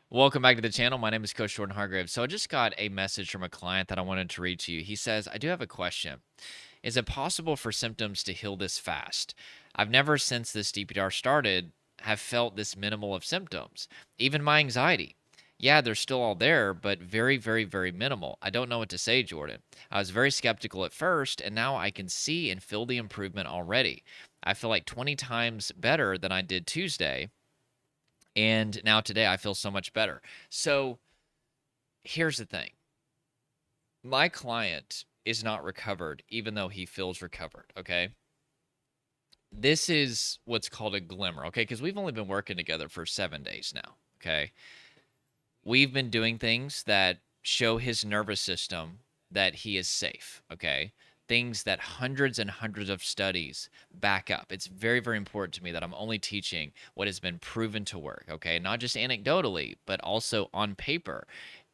Welcome back to the channel. My name is Coach Jordan Hargrave. So I just got a message from a client that I wanted to read to you. He says, I do have a question. Is it possible for symptoms to heal this fast? I've never since this DPR started have felt this minimal of symptoms. Even my anxiety. Yeah, they're still all there, but very, very, very minimal. I don't know what to say, Jordan. I was very skeptical at first, and now I can see and feel the improvement already. I feel like 20 times better than I did Tuesday. And now today I feel so much better. So here's the thing, my client is not recovered, even though he feels recovered. Okay. This is what's called a glimmer. Okay. Because we've only been working together for 7 days now. Okay. We've been doing things that show his nervous system that he is safe. Okay. Things that hundreds and hundreds of studies back up. It's very, very important to me that I'm only teaching what has been proven to work. Okay. Not just anecdotally, but also on paper.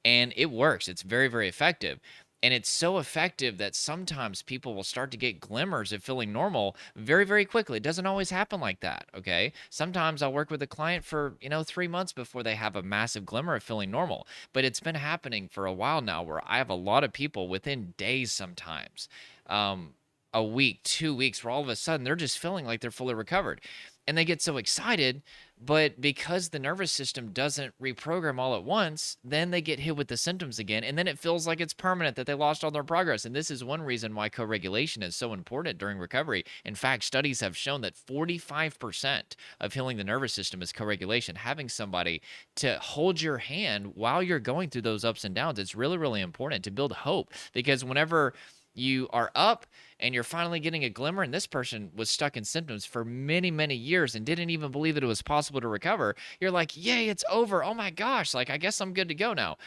And it works. It's very, very effective. And it's so effective that sometimes people will start to get glimmers of feeling normal very, very quickly. It doesn't always happen like that. Okay. Sometimes I'll work with a client for, 3 months before they have a massive glimmer of feeling normal. But it's been happening for a while now where I have a lot of people within days sometimes, um, a week, 2 weeks, where all of a sudden they're just feeling like they're fully recovered. And they get so excited, but because the nervous system doesn't reprogram all at once, then they get hit with the symptoms again. And then it feels like it's permanent, that they lost all their progress. And this is one reason why co regulation is so important during recovery. In fact, studies have shown that 45% of healing the nervous system is co regulation. Having somebody to hold your hand while you're going through those ups and downs, it's really, really important to build hope. Because whenever you are up and you're finally getting a glimmer, and this person was stuck in symptoms for many, many years and didn't even believe that it was possible to recover, you're like, yay, it's over. Oh my gosh, like I guess I'm good to go now.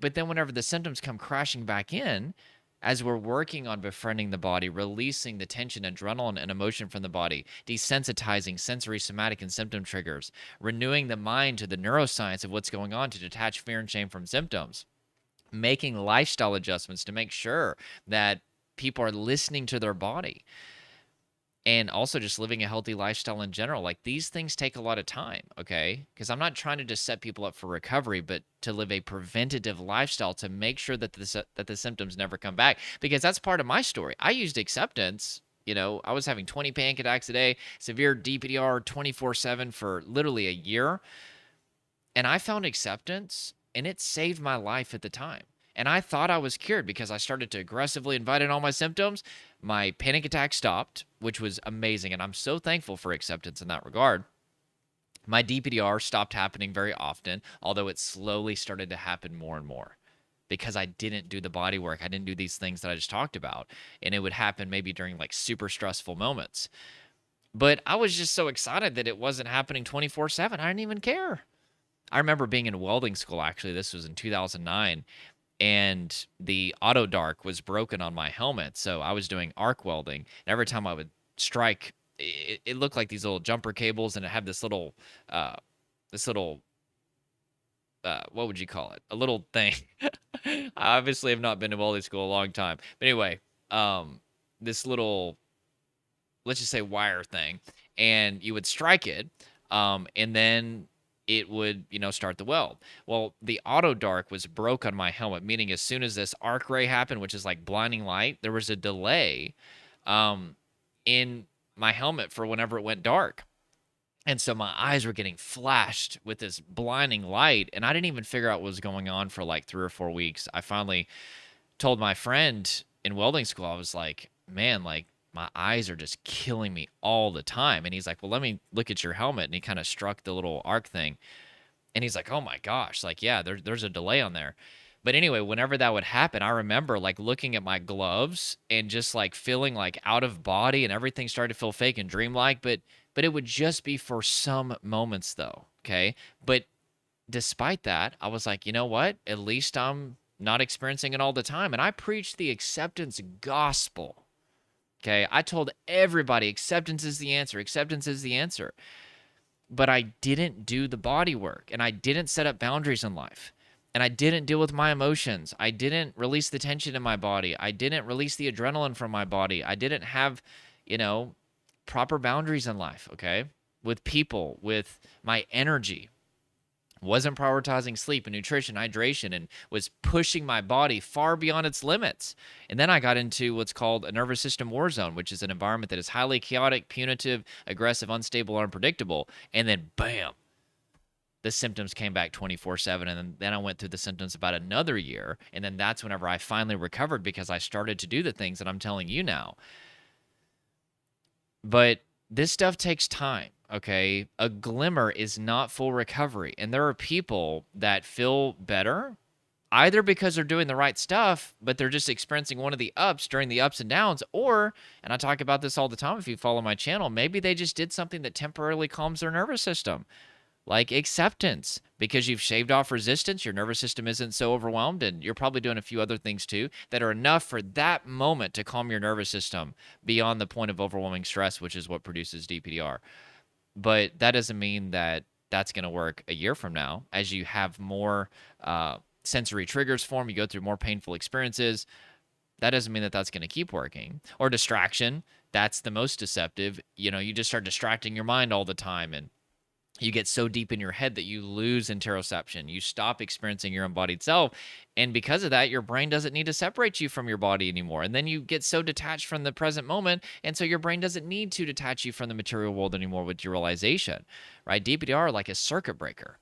But then whenever the symptoms come crashing back in, as we're working on befriending the body, releasing the tension, adrenaline, and emotion from the body, desensitizing sensory, somatic, and symptom triggers, renewing the mind to the neuroscience of what's going on to detach fear and shame from symptoms, making lifestyle adjustments to make sure that people are listening to their body, and also just living a healthy lifestyle in general. Like, these things take a lot of time, okay? Because I'm not trying to just set people up for recovery, but to live a preventative lifestyle to make sure that the symptoms never come back. Because that's part of my story. I used acceptance. I was having 20 panic attacks a day, severe DPDR 24/7 for literally a year, and I found acceptance, and it saved my life at the time. And I thought I was cured because I started to aggressively invite in all my symptoms. My panic attack stopped, which was amazing. And I'm so thankful for acceptance in that regard. My DPDR stopped happening very often, although it slowly started to happen more and more because I didn't do the body work. I didn't do these things that I just talked about. And it would happen maybe during like super stressful moments. But I was just so excited that it wasn't happening 24/7. I didn't even care. I remember being in welding school, actually. This was in 2009, and the auto dark was broken on my helmet. So I was doing arc welding. And every time I would strike, it looked like these little jumper cables, and it had uh, this little, what would you call it? A little thing. I obviously have not been to welding school a long time. But anyway, this little, let's just say wire thing, and you would strike it, and then it would, start the weld. Well, the auto dark was broke on my helmet, meaning as soon as this arc ray happened, which is like blinding light, there was a delay um, in my helmet for whenever it went dark. And so my eyes were getting flashed with this blinding light, and I didn't even figure out what was going on for like 3 or 4 weeks. I finally told my friend in welding school, I was like, man, like my eyes are just killing me all the time. And he's like, well, let me look at your helmet. And he kind of struck the little arc thing. And he's like, oh my gosh, like, yeah, there's a delay on there. But anyway, whenever that would happen, I remember like looking at my gloves and just like feeling like out of body, and everything started to feel fake and dreamlike. But it would just be for some moments though. Okay. But despite that, I was like, you know what? At least I'm not experiencing it all the time. And I preached the acceptance gospel. Okay. I told everybody acceptance is the answer. Acceptance is the answer. But I didn't do the body work, and I didn't set up boundaries in life. And I didn't deal with my emotions. I didn't release the tension in my body. I didn't release the adrenaline from my body. I didn't have, you know, proper boundaries in life. Okay. With people, with my energy, wasn't prioritizing sleep and nutrition, hydration, and was pushing my body far beyond its limits. And then I got into what's called a nervous system war zone, which is an environment that is highly chaotic, punitive, aggressive, unstable, unpredictable. And then bam, the symptoms came back 24/7. And then I went through the symptoms about another year. And then that's whenever I finally recovered, because I started to do the things that I'm telling you now. But this stuff takes time, okay? A glimmer is not full recovery. And there are people that feel better either because they're doing the right stuff, but they're just experiencing one of the ups during the ups and downs, or, and I talk about this all the time if you follow my channel, maybe they just did something that temporarily calms their nervous system, like acceptance. Because you've shaved off resistance, your nervous system isn't so overwhelmed, and you're probably doing a few other things too that are enough for that moment to calm your nervous system beyond the point of overwhelming stress, which is what produces DPDR. But that doesn't mean that that's going to work a year from now. As you have more sensory triggers form, you go through more painful experiences. That doesn't mean that that's going to keep working. Or distraction, that's the most deceptive. You know, you just start distracting your mind all the time, and you get so deep in your head that you lose interoception. You stop experiencing your embodied self. And because of that, your brain doesn't need to separate you from your body anymore. And then you get so detached from the present moment. And so your brain doesn't need to detach you from the material world anymore with your realization, right? DPDR like a circuit breaker.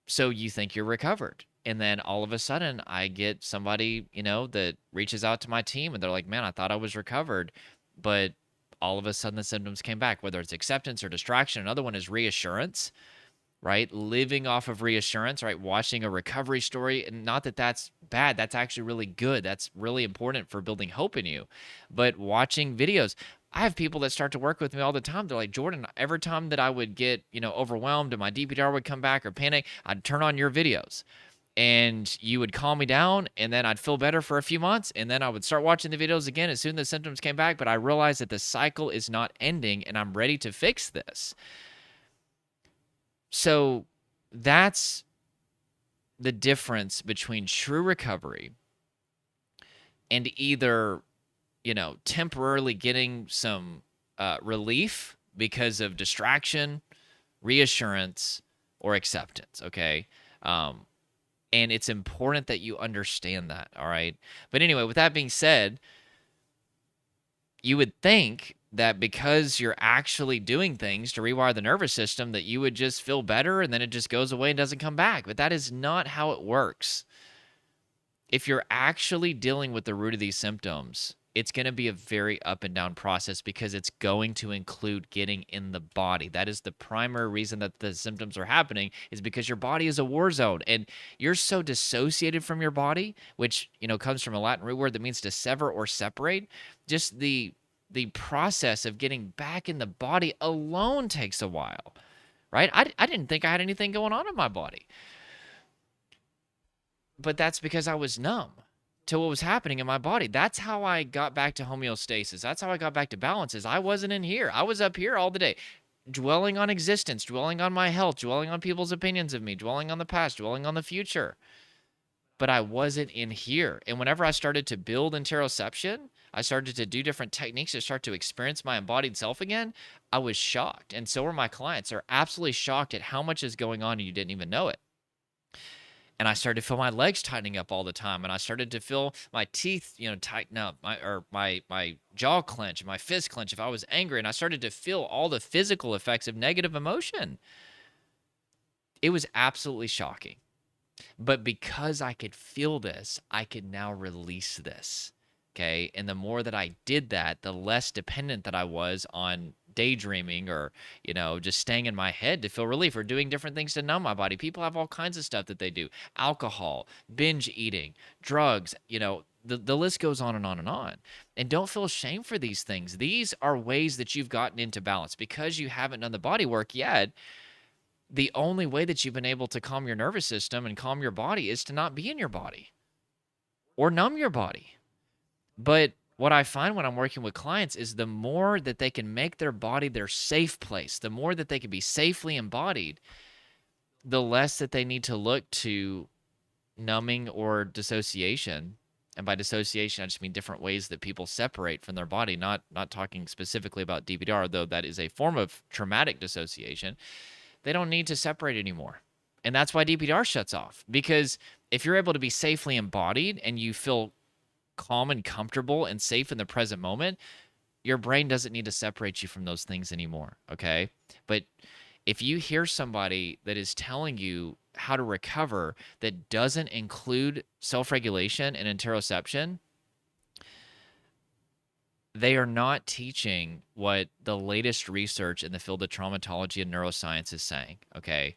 So you think you're recovered. And then all of a sudden I get somebody, you know, that reaches out to my team and they're like, man, I thought I was recovered, but all of a sudden the symptoms came back, whether it's acceptance or distraction. Another one is reassurance, right? Living off of reassurance, right? Watching a recovery story. And not that that's bad. That's actually really good. That's really important for building hope in you. But watching videos, I have people that start to work with me all the time. They're like, Jordan, every time that I would get, you know, overwhelmed and my DPDR would come back or panic, I'd turn on your videos and you would calm me down, and then I'd feel better for a few months, and then I would start watching the videos again as soon as the symptoms came back. But I realized that the cycle is not ending, and I'm ready to fix this. So that's the difference between true recovery and either, you know, temporarily getting some relief because of distraction, reassurance, or acceptance, okay? And it's important that you understand that, all right? But anyway, with that being said, you would think that because you're actually doing things to rewire the nervous system that you would just feel better and then it just goes away and doesn't come back. But that is not how it works. If you're actually dealing with the root of these symptoms, it's going to be a very up and down process because it's going to include getting in the body. That is the primary reason that the symptoms are happening, is because your body is a war zone and you're so dissociated from your body, which, you know, comes from a Latin root word that means to sever or separate. Just the process of getting back in the body alone takes a while, right? I didn't think I had anything going on in my body, but that's because I was numb to what was happening in my body. That's how I got back to homeostasis. That's how I got back to balance. Is I wasn't in here. I was up here all the day, dwelling on existence, dwelling on my health, dwelling on people's opinions of me, dwelling on the past, dwelling on the future. But I wasn't in here. And whenever I started to build interoception, I started to do different techniques to start to experience my embodied self again, I was shocked. And so are my clients. They're absolutely shocked at how much is going on and you didn't even know it. And I started to feel my legs tightening up all the time, and I started to feel my teeth, you know, tighten up, my jaw clench, my fist clench if I was angry, and I started to feel all the physical effects of negative emotion. It was absolutely shocking. But because I could feel this, I could now release this. Okay. And the more that I did that, the less dependent that I was on daydreaming or, you know, just staying in my head to feel relief or doing different things to numb my body. People have all kinds of stuff that they do: alcohol, binge eating, drugs, you know, the list goes on and on and on. And don't feel shame for these things. These are ways that you've gotten into balance. Because you haven't done the body work yet, the only way that you've been able to calm your nervous system and calm your body is to not be in your body or numb your body. But what I find when I'm working with clients is the more that they can make their body their safe place, the more that they can be safely embodied, the less that they need to look to numbing or dissociation. And by dissociation, I just mean different ways that people separate from their body, not talking specifically about DPDR, though that is a form of traumatic dissociation. they don't need to separate anymore. And that's why DPDR shuts off. Because if you're able to be safely embodied and you feel calm and comfortable and safe in the present moment, your brain doesn't need to separate you from those things anymore. Okay. But if you hear somebody that is telling you how to recover that doesn't include self regulation and interoception, they are not teaching what the latest research in the field of traumatology and neuroscience is saying. Okay.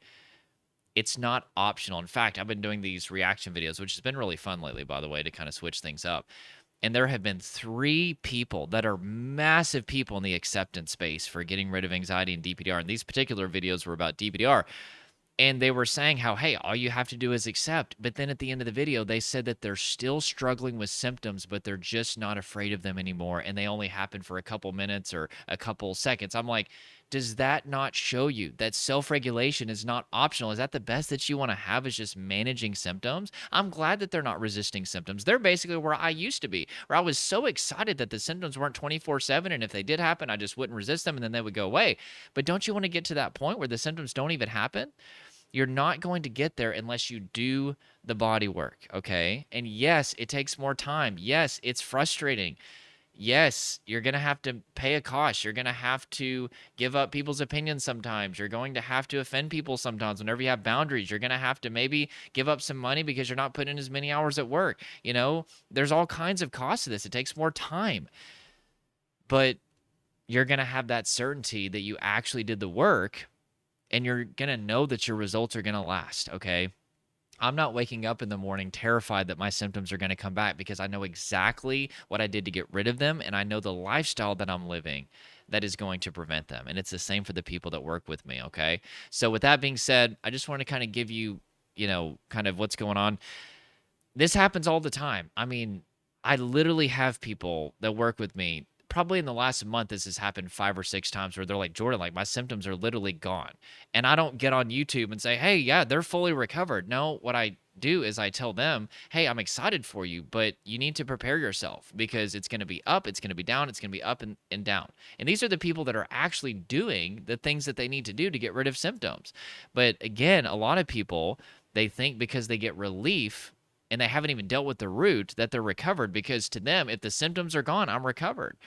It's not optional. In fact, I've been doing these reaction videos, which has been really fun lately, by the way, to kind of switch things up. And there have been 3 people that are massive people in the acceptance space for getting rid of anxiety and DPDR. And these particular videos were about DPDR. And they were saying how, hey, all you have to do is accept. But then at the end of the video, they said that they're still struggling with symptoms, but they're just not afraid of them anymore. And they only happen for a couple minutes or a couple seconds. I'm like, does that not show you that self-regulation is not optional? Is that the best that you want to have, is just managing symptoms? I'm glad that they're not resisting symptoms. They're basically where I used to be, where I was so excited that the symptoms weren't 24/7. And if they did happen, I just wouldn't resist them and then they would go away. But don't you want to get to that point where the symptoms don't even happen? You're not going to get there unless you do the body work, okay? And yes, it takes more time. Yes, it's frustrating. Yes, you're going to have to pay a cost. You're going to have to give up people's opinions sometimes. You're going to have to offend people sometimes. Whenever you have boundaries, you're going to have to maybe give up some money because you're not putting in as many hours at work. You know, there's all kinds of costs to this. It takes more time. But you're going to have that certainty that you actually did the work, and you're going to know that your results are going to last, okay? I'm not waking up in the morning terrified that my symptoms are going to come back, because I know exactly what I did to get rid of them, and I know the lifestyle that I'm living that is going to prevent them. And it's the same for the people that work with me, okay? So with that being said, I just want to kind of give you, kind of what's going on. This happens all the time. I mean, I literally have people that work with me. Probably in the last month, this has happened 5 or 6 times where they're like, Jordan, like my symptoms are literally gone. And I don't get on YouTube and say, hey, yeah, they're fully recovered. No, what I do is I tell them, hey, I'm excited for you, but you need to prepare yourself, because it's going to be up, it's going to be down, it's going to be up and down. And these are the people that are actually doing the things that they need to do to get rid of symptoms. But again, a lot of people, they think because they get relief and they haven't even dealt with the root that they're recovered, because to them, if the symptoms are gone, I'm recovered.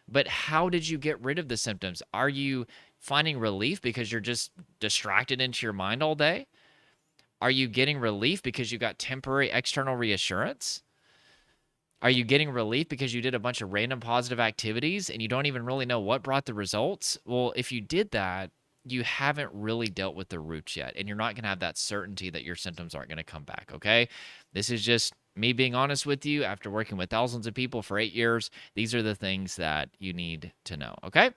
But how did you get rid of the symptoms? Are you finding relief because you're just distracted into your mind all day? Are you getting relief because you got temporary external reassurance? Are you getting relief because you did a bunch of random positive activities and you don't even really know what brought the results? Well, if you did that, you haven't really dealt with the roots yet, and you're not going to have that certainty that your symptoms aren't going to come back, okay? This is just me being honest with you after working with thousands of people for 8 years. These are the things that you need to know, okay?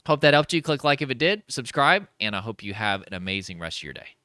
Hope that helped you. Click like if it did, subscribe, and I hope you have an amazing rest of your day.